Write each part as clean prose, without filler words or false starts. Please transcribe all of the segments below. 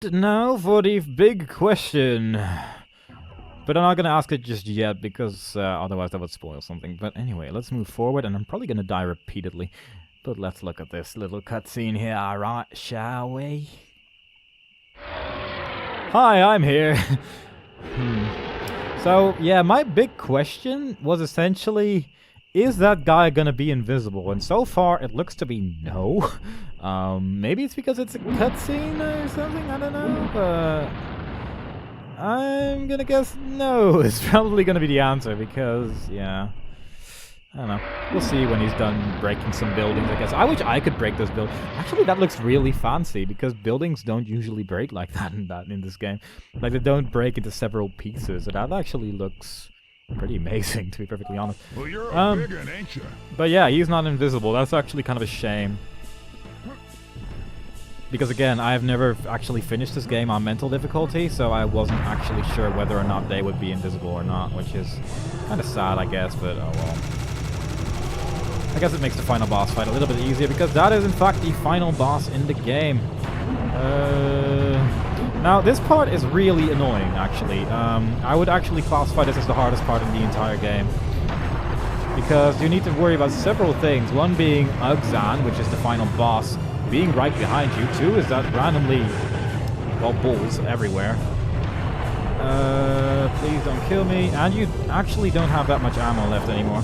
Now for the big question. But I'm not gonna ask it just yet because otherwise that would spoil something. But anyway, let's move forward, and I'm probably gonna die repeatedly. But let's look at this little cutscene here, alright, shall we? Hi, I'm here. So, yeah, my big question was essentially, is that guy gonna be invisible? And so far, it looks to be no. Maybe it's because it's a cutscene or something, I don't know, but I'm gonna guess no is probably gonna be the answer because, yeah, I don't know. We'll see when he's done breaking some buildings, I guess. I wish I could break this building. Actually, that looks really fancy because buildings don't usually break like that in this game. Like, they don't break into several pieces. So that actually looks pretty amazing, to be perfectly honest. Well, you're a big one, ain't you? But yeah, he's not invisible. That's actually kind of a shame. Because again, I've never actually finished this game on mental difficulty, so I wasn't actually sure whether or not they would be invisible or not, which is kind of sad, I guess, but oh well. I guess it makes the final boss fight a little bit easier, because that is in fact the final boss in the game. Now, this part is really annoying, actually. I would actually classify this as the hardest part in the entire game. Because you need to worry about several things, one being Ugzan, which is the final boss, being right behind you. Two is that randomly, well, bulls everywhere. Please don't kill me. And you actually don't have that much ammo left anymore,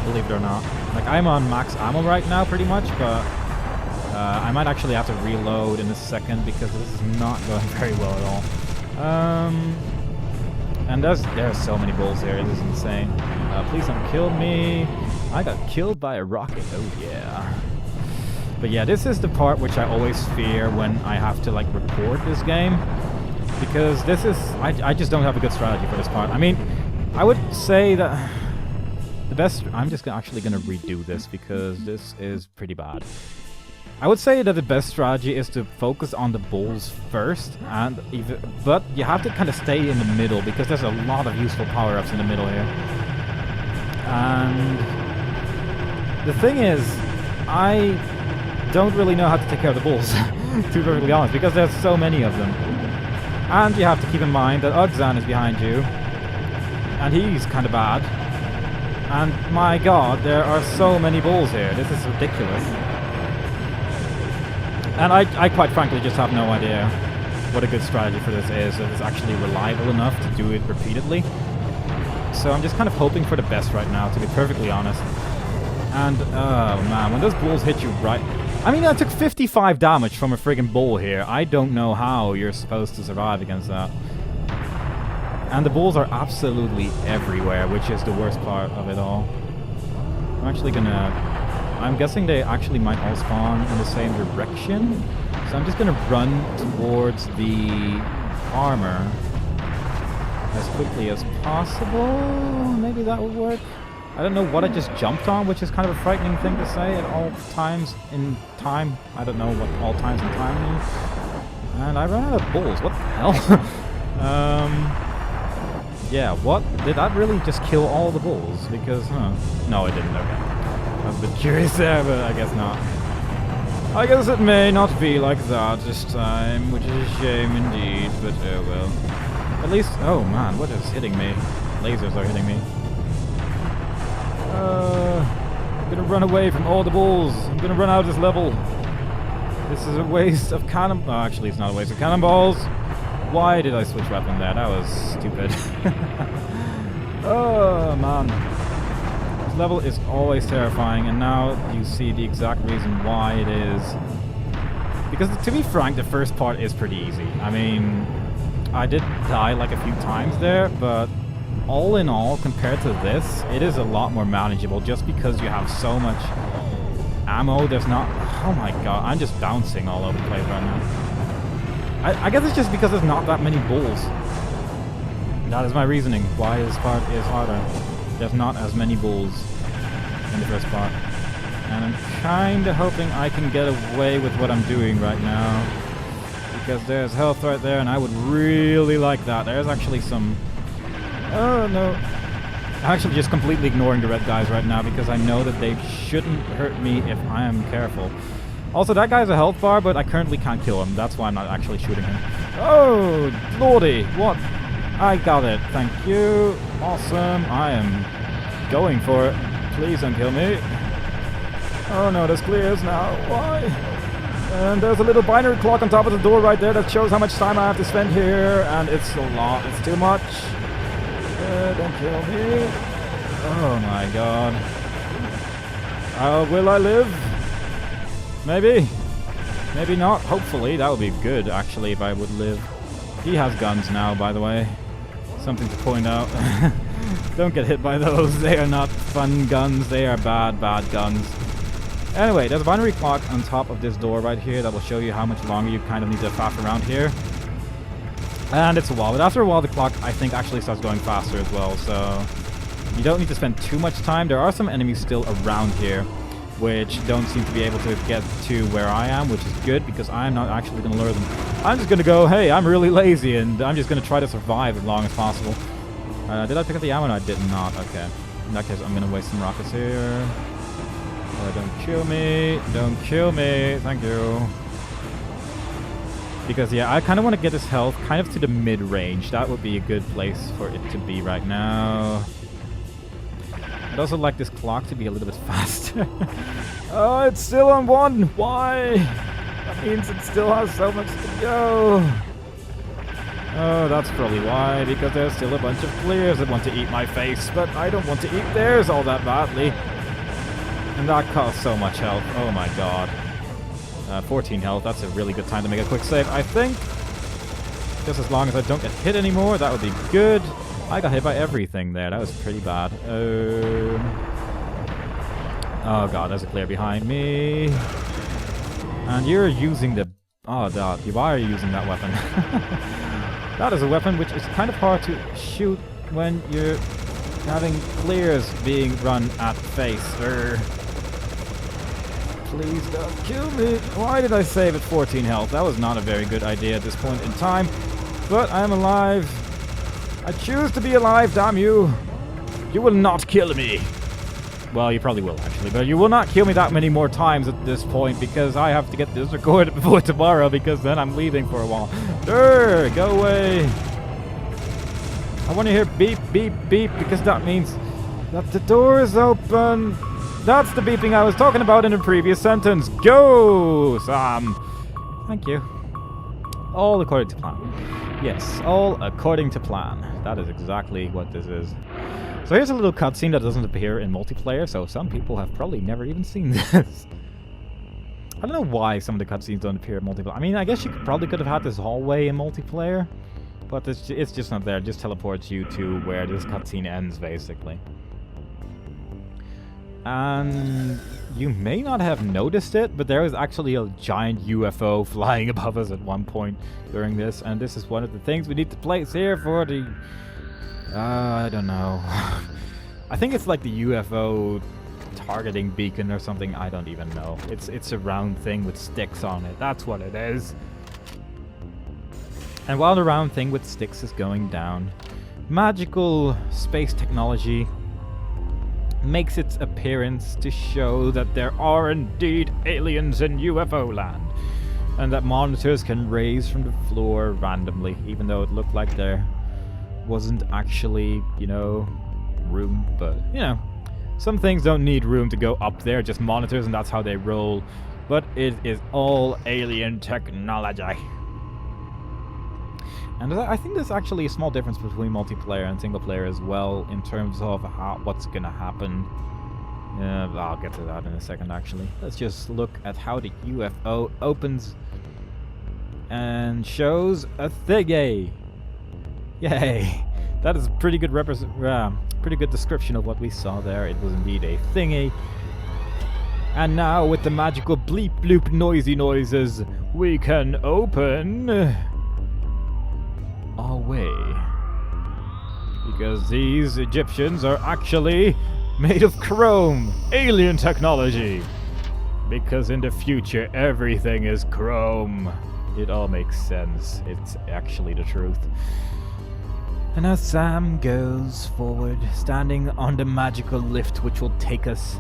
believe it or not. Like, I'm on max ammo right now, pretty much, but I might actually have to reload in a second because this is not going very well at all. And there's so many bulls here. This is insane. Please don't kill me. I got killed by a rocket. Oh yeah. But yeah, this is the part which I always fear when I have to, like, record this game. Because this is... I just don't have a good strategy for this part. I mean, I would say that... the best... I'm just actually going to redo this because this is pretty bad. I would say that the best strategy is to focus on the bulls first, but you have to kind of stay in the middle because there's a lot of useful power-ups in the middle here. And... the thing is, I don't really know how to take care of the bulls, to be perfectly honest, because there's so many of them. And you have to keep in mind that Ugzan is behind you, and he's kind of bad. And my god, there are so many bulls here. This is ridiculous. And I quite frankly just have no idea what a good strategy for this is, if it's actually reliable enough to do it repeatedly. So I'm just kind of hoping for the best right now, to be perfectly honest. And, oh man, when those bulls hit you right... I mean, I took 55 damage from a friggin' bull here. I don't know how you're supposed to survive against that. And the bulls are absolutely everywhere, which is the worst part of it all. I'm actually gonna... I'm guessing they actually might all spawn in the same direction. So I'm just gonna run towards the armor as quickly as possible. Maybe that would work. I don't know what I just jumped on, which is kind of a frightening thing to say at all times in time. I don't know what all times in time means. And I ran out of bulls. What the hell? Yeah, what? Did that really just kill all the bulls? Because, no, it didn't. Okay. I was a bit curious there, but I guess not. I guess it may not be like that this time, which is a shame indeed, but oh well. At least, oh man, what is hitting me? Lasers are hitting me. I'm gonna run away from all the bulls. I'm gonna run out of this level. This is a waste of cannon... Oh, actually, it's not a waste of cannonballs. Why did I switch weapon there? That was stupid. Oh, man. This level is always terrifying, and now you see the exact reason why it is. Because, to be frank, the first part is pretty easy. I mean, I did die like a few times there, but all in all, compared to this, it is a lot more manageable just because you have so much ammo. There's not... Oh my god, I'm just bouncing all over the place right now. I guess it's just because there's not that many bulls. That is my reasoning why this part is harder. There's not as many bulls in the first part. And I'm kinda hoping I can get away with what I'm doing right now. Because there's health right there, and I would really like that. There's actually some... Oh no. I'm actually just completely ignoring the red guys right now because I know that they shouldn't hurt me if I am careful. Also, that guy's a health bar, but I currently can't kill him. That's why I'm not actually shooting him. Oh, lordy. What? I got it. Thank you. Awesome. I am going for it. Please don't kill me. Oh no, there's clears now. Why? And there's a little binary clock on top of the door right there that shows how much time I have to spend here. And it's a lot. It's too much. Don't kill me. Oh my god. Will I live? Maybe. Maybe not. Hopefully. That would be good, actually, if I would live. He has guns now, by the way. Something to point out. Don't get hit by those. They are not fun guns. They are bad, bad guns. Anyway, there's a binary clock on top of this door right here that will show you how much longer you kind of need to faff around here. And it's a while. But after a while, the clock, I think, actually starts going faster as well. So you don't need to spend too much time. There are some enemies still around here, which don't seem to be able to get to where I am, which is good because I'm not actually going to lure them. I'm just going to go, hey, I'm really lazy, and I'm just going to try to survive as long as possible. Did I pick up the ammo? No, I did not. Okay. In that case, I'm going to waste some rockets here. Don't kill me. Don't kill me. Thank you. Because, yeah, I kind of want to get this health kind of to the mid-range. That would be a good place for it to be right now. I'd also like this clock to be a little bit faster. Oh, it's still on 1. Why? That means it still has so much to go. Oh, that's probably why. Because there's still a bunch of clears that want to eat my face. But I don't want to eat theirs all that badly. And that costs so much health. Oh my god. 14 health. That's a really good time to make a quick save, I think. Just as long as I don't get hit anymore, that would be good. I got hit by everything there. That was pretty bad. Oh god, there's a clear behind me. And you're using the... Oh god, why are you using that weapon? That is a weapon which is kind of hard to shoot when you're having clears being run at face. Please don't kill me. Why did I save at 14 health? That was not a very good idea at this point in time. But I'm alive. I choose to be alive, damn you. You will not kill me. Well, you probably will, actually. But you will not kill me that many more times at this point because I have to get this recorded before tomorrow because then I'm leaving for a while. Go away. I want to hear beep, beep, beep because that means that the door is open. That's the beeping I was talking about in the previous sentence. Go, Sam. Thank you. All according to plan. Yes, all according to plan. That is exactly what this is. So here's a little cutscene that doesn't appear in multiplayer, so some people have probably never even seen this. I don't know why some of the cutscenes don't appear in multiplayer. I mean, I guess you probably could have had this hallway in multiplayer, but it's just not there. It just teleports you to where this cutscene ends, basically. And you may not have noticed it, but there was actually a giant UFO flying above us at one point during this, and this is one of the things we need to place here for the... I don't know. I think it's like the UFO targeting beacon or something. I don't even know. It's a round thing with sticks on it. That's what it is. And while the round thing with sticks is going down, magical space technology makes its appearance to show that there are indeed aliens in UFO land, and that monitors can raise from the floor randomly, even though it looked like there wasn't actually, you know, room. But, you know, some things don't need room to go up there, just monitors, and that's how they roll. But it is all alien technology. And I think there's actually a small difference between multiplayer and single player as well, in terms of what's gonna happen. I'll get to that in a second, actually. Let's just look at how the UFO opens and shows a thingy. Yay! That is a pretty good pretty good description of what we saw there. It was indeed a thingy. And now, with the magical bleep bloop noisy noises, we can open our way. Because these Egyptians are actually made of chrome. Alien technology. Because in the future, everything is chrome. It all makes sense. It's actually the truth. And as Sam goes forward, standing on the magical lift which will take us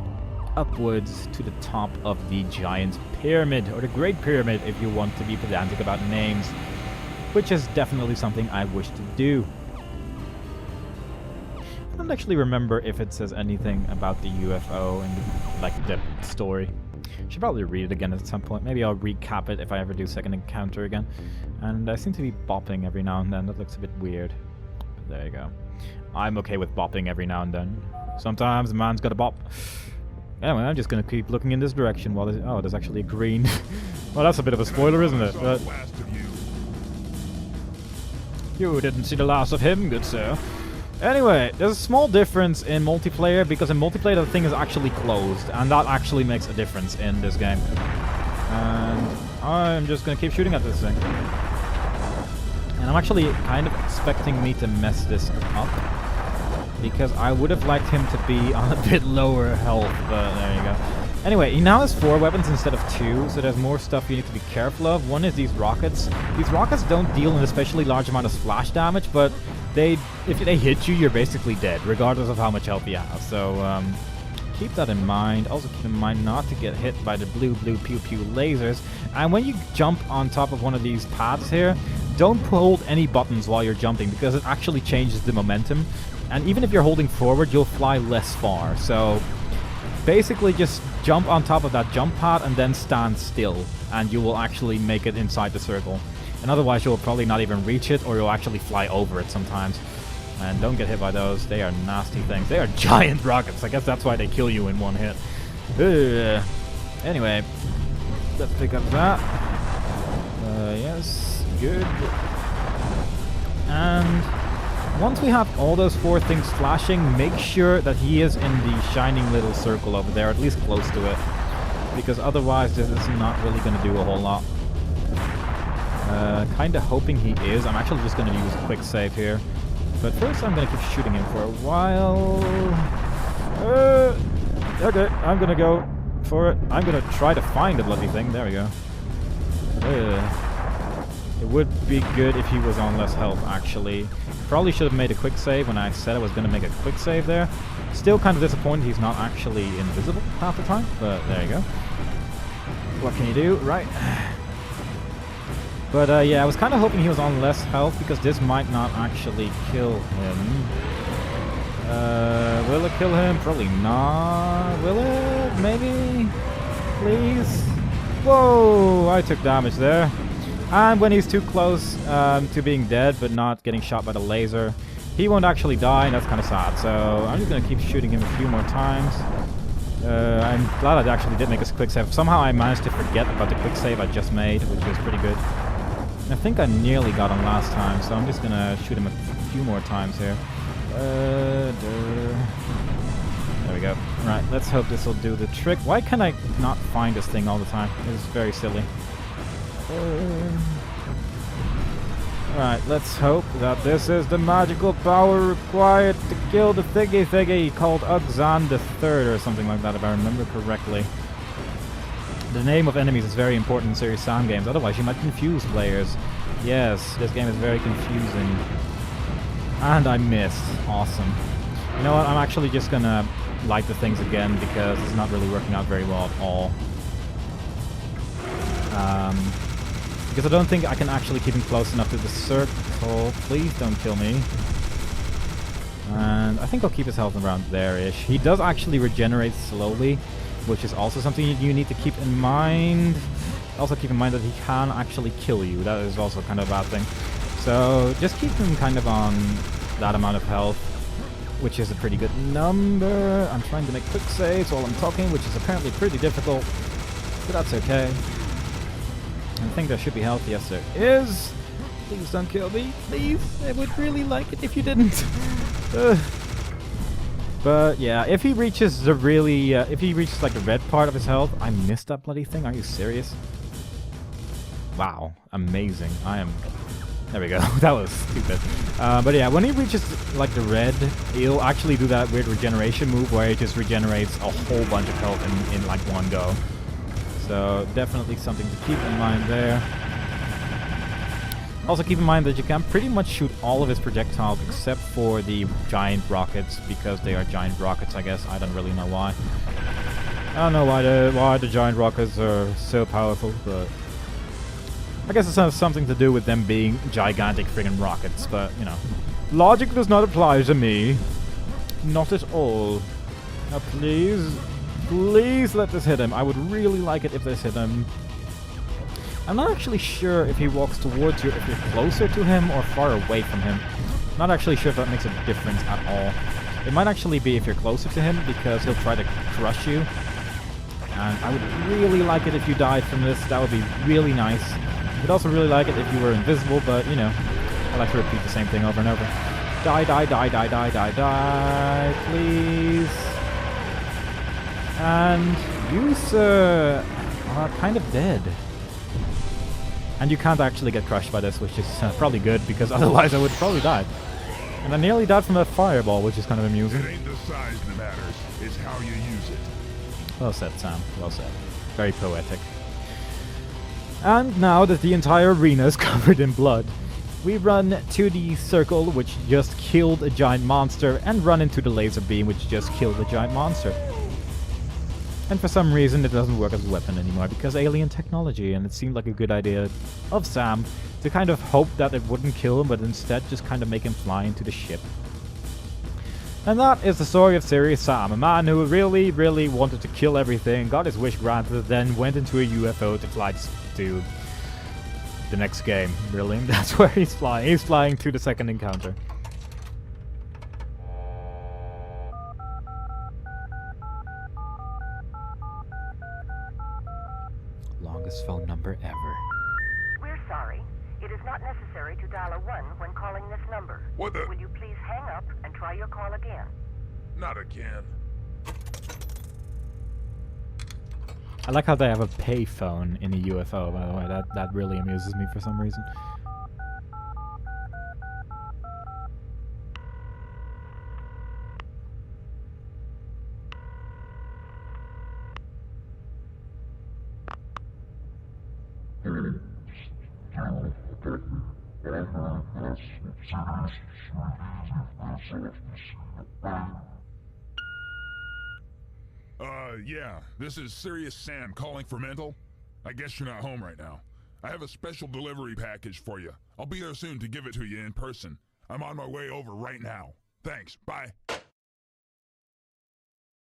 upwards to the top of the giant pyramid, or the Great Pyramid if you want to be pedantic about names, which is definitely something I wish to do. I don't actually remember if it says anything about the UFO in the story. Should probably read it again at some point. Maybe I'll recap it if I ever do second encounter again. And I seem to be bopping every now and then. That looks a bit weird. There you go. I'm okay with bopping every now and then. Sometimes a man's gotta bop. Anyway, I'm just gonna keep looking in this direction while there's... Oh, there's actually a green... Well, that's a bit of a spoiler, isn't it? But you didn't see the last of him, good sir. Anyway, there's a small difference in multiplayer, because in multiplayer the thing is actually closed, and that actually makes a difference in this game. And I'm just gonna keep shooting at this thing. And I'm actually kind of expecting me to mess this up, because I would have liked him to be on a bit lower health, but there you go. Anyway, he now has 4 weapons instead of 2, so there's more stuff you need to be careful of. One is these rockets. These rockets don't deal an especially large amount of splash damage, but if they hit you, you're basically dead, regardless of how much health you have. So keep that in mind. Also keep in mind not to get hit by the blue pew pew lasers. And when you jump on top of one of these pads here, don't hold any buttons while you're jumping, because it actually changes the momentum. And even if you're holding forward, you'll fly less far. So basically just jump on top of that jump pad and then stand still, and you will actually make it inside the circle. And otherwise you'll probably not even reach it, or you'll actually fly over it sometimes. And don't get hit by those. They are nasty things. They are giant rockets. I guess that's why they kill you in one hit. Anyway, let's pick up that. Yes, good. And once we have all those 4 things flashing, make sure that he is in the shining little circle over there, at least close to it. Because otherwise this is not really going to do a whole lot. Kinda hoping he is. I'm actually just going to use a quick save here. But first I'm going to keep shooting him for a while. Okay, I'm going to go for it. I'm going to try to find the bloody thing. There we go. It would be good if he was on less health, actually. Probably should have made a quick save when I said I was going to make a quick save there. Still kind of disappointed he's not actually invisible half the time, but there you go. What can you do? Right. But yeah, I was kind of hoping he was on less health, because this might not actually kill him. Will it kill him? Probably not. Will it? Maybe? Please? Whoa! I took damage there. And when he's too close to being dead, but not getting shot by the laser, he won't actually die, and that's kind of sad. So I'm just going to keep shooting him a few more times. I'm glad I actually did make a quick save. Somehow I managed to forget about the quick save I just made, which was pretty good. I think I nearly got him last time, so I'm just gonna shoot him a few more times here. There we go. Right, let's hope this will do the trick. Why can I not find this thing all the time? It's very silly. Right, let's hope that this is the magical power required to kill the thingy called Uxan III or something like that, if I remember correctly. The name of enemies is very important in Serious Sam games, otherwise you might confuse players. Yes, this game is very confusing. And I missed. Awesome. You know what, I'm actually just gonna light the things again, because it's not really working out very well at all. Because I don't think I can actually keep him close enough to the circle. Please don't kill me. And I think I'll keep his health around there-ish. He does actually regenerate slowly, which is also something you need to keep in mind. Also keep in mind that he can actually kill you. That is also kind of a bad thing. So just keep him kind of on that amount of health, which is a pretty good number. I'm trying to make quick saves while I'm talking, which is apparently pretty difficult, but that's okay. I think there should be health. Yes, there is. Please don't kill me. Please. I would really like it if you didn't. But yeah, if he reaches the really, if he reaches like the red part of his health, I missed that bloody thing. Are you serious? Wow, amazing. There we go. That was stupid. But yeah, when he reaches like the red, he'll actually do that weird regeneration move where he just regenerates a whole bunch of health in like one go. So definitely something to keep in mind there. Also keep in mind that you can pretty much shoot all of his projectiles except for the giant rockets, because they are giant rockets, I guess. I don't really know why. I don't know why the giant rockets are so powerful, but I guess it has something to do with them being gigantic friggin' rockets, but, you know. Logic does not apply to me. Not at all. Now please, please let this hit him. I would really like it if this hit him. I'm not actually sure if he walks towards you, if you're closer to him or far away from him. Not actually sure if that makes a difference at all. It might actually be if you're closer to him, because he'll try to crush you. And I would really like it if you died from this. That would be really nice. I'd also really like it if you were invisible, but, you know, I like to repeat the same thing over and over. Die, die, die, die, die, die, die, please. And you, sir, are kind of dead. And you can't actually get crushed by this, which is probably good, because otherwise I would probably die. And I nearly died from that fireball, which is kind of amusing. It ain't the size that matters, it's how you use it. Well said, Sam. Well said. Very poetic. And now that the entire arena is covered in blood, we run to the circle, which just killed a giant monster, and run into the laser beam, which just killed a giant monster. And for some reason it doesn't work as a weapon anymore, because alien technology, and it seemed like a good idea of Sam to kind of hope that it wouldn't kill him, but instead just kind of make him fly into the ship. And that is the story of Serious Sam, a man who really, really wanted to kill everything, got his wish granted, then went into a UFO to fly to the next game, really. That's where he's flying. He's flying to the second encounter. Longest phone number ever. We're sorry. It is not necessary to dial a 1 when calling this number. What the? Will you please hang up and try your call again? Not again. I like how they have a payphone in a UFO, by the way. That really amuses me for some reason. Yeah, this is Serious Sam calling for Mental. I guess you're not home right now. I have a special delivery package for you. I'll be there soon to give it to you in person. I'm on my way over right now. Thanks, bye.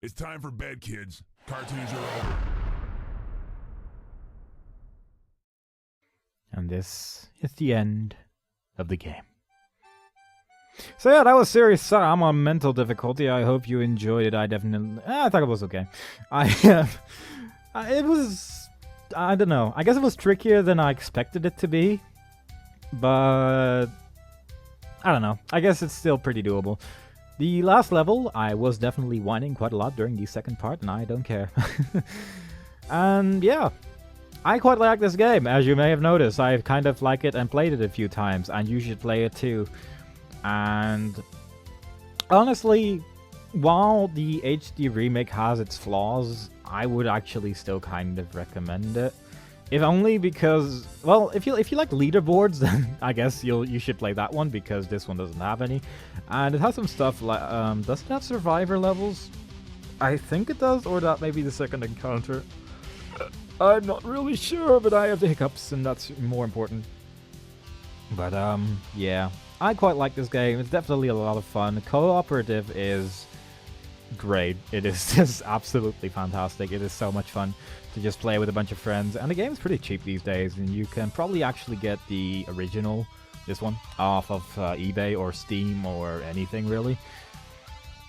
It's time for bed, kids. Cartoons are over. And this is the end of the game. So yeah, that was Serious Sam on Mental difficulty. I hope you enjoyed it. I definitely... I thought it was okay. It was... I don't know. I guess it was trickier than I expected it to be. But... I don't know. I guess it's still pretty doable. The last level, I was definitely whining quite a lot during the second part, and I don't care. And yeah... I quite like this game, as you may have noticed. I kind of like it and played it a few times, and you should play it too. And honestly, while the HD remake has its flaws, I would actually still kind of recommend it. If only because, well, if you like leaderboards, then I guess you should play that one, because this one doesn't have any. And it has some stuff like, does it have survivor levels? I think it does, or that may be the second encounter. I'm not really sure, but I have the hiccups, and that's more important. But, yeah. I quite like this game. It's definitely a lot of fun. Cooperative is great. It is just absolutely fantastic. It is so much fun to just play with a bunch of friends. And the game is pretty cheap these days, and you can probably actually get the original, this one, off of eBay or Steam or anything, really.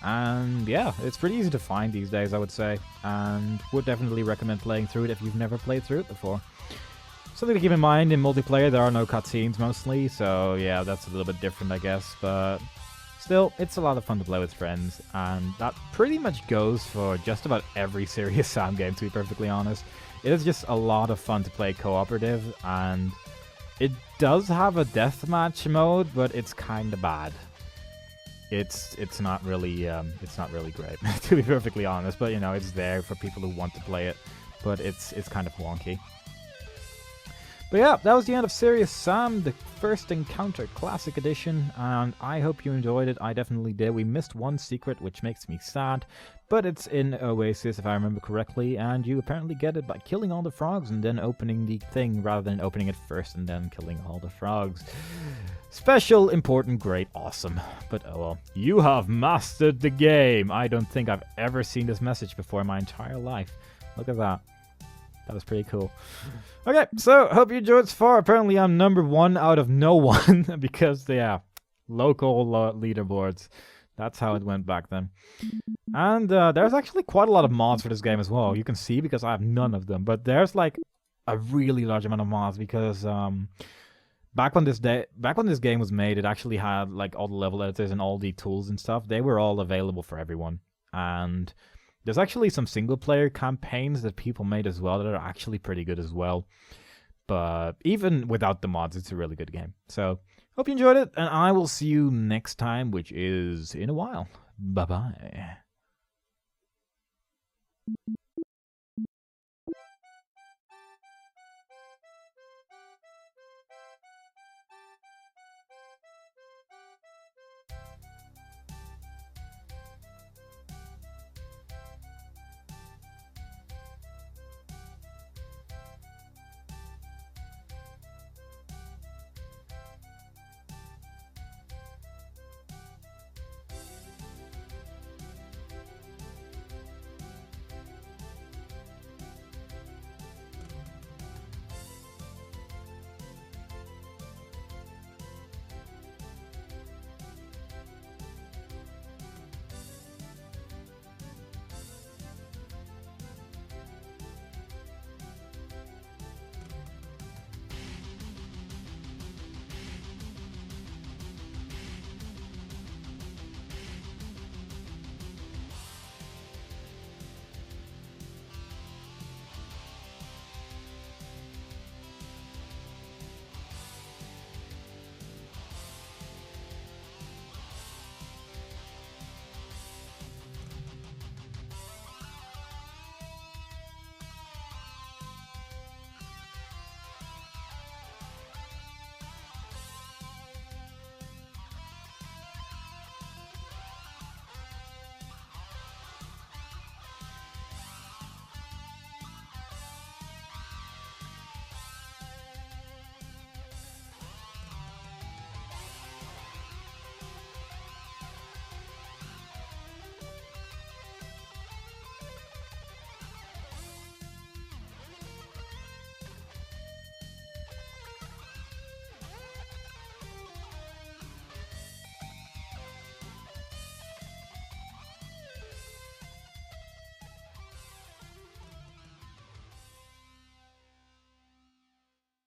And yeah, it's pretty easy to find these days, I would say, and would definitely recommend playing through it if you've never played through it before. Something to keep in mind, in multiplayer there are no cutscenes mostly, so yeah, that's a little bit different, I guess, but still, it's a lot of fun to play with friends, and that pretty much goes for just about every Serious Sam game, to be perfectly honest. It is just a lot of fun to play cooperative, and it does have a deathmatch mode, but it's kinda bad. It's not really great, to be perfectly honest, but you know, it's there for people who want to play it, but it's kind of wonky. But yeah, that was the end of Serious Sam, the first encounter classic edition, and I hope you enjoyed it. I definitely did. We missed one secret, which makes me sad, but it's in Oasis, if I remember correctly, and you apparently get it by killing all the frogs and then opening the thing, rather than opening it first and then killing all the frogs. Special, important, great, awesome. But oh well. You have mastered the game! I don't think I've ever seen this message before in my entire life. Look at that. That was pretty cool. Okay, so hope you enjoyed so far. Apparently I'm number 1 out of no one because, yeah, local leaderboards. That's how it went back then. And there's actually quite a lot of mods for this game as well. You can see because I have none of them. But there's like a really large amount of mods because back when this game was made, it actually had like all the level editors and all the tools and stuff. They were all available for everyone. And there's actually some single-player campaigns that people made as well that are actually pretty good as well. But even without the mods, it's a really good game. So, hope you enjoyed it, and I will see you next time, which is in a while. Bye-bye.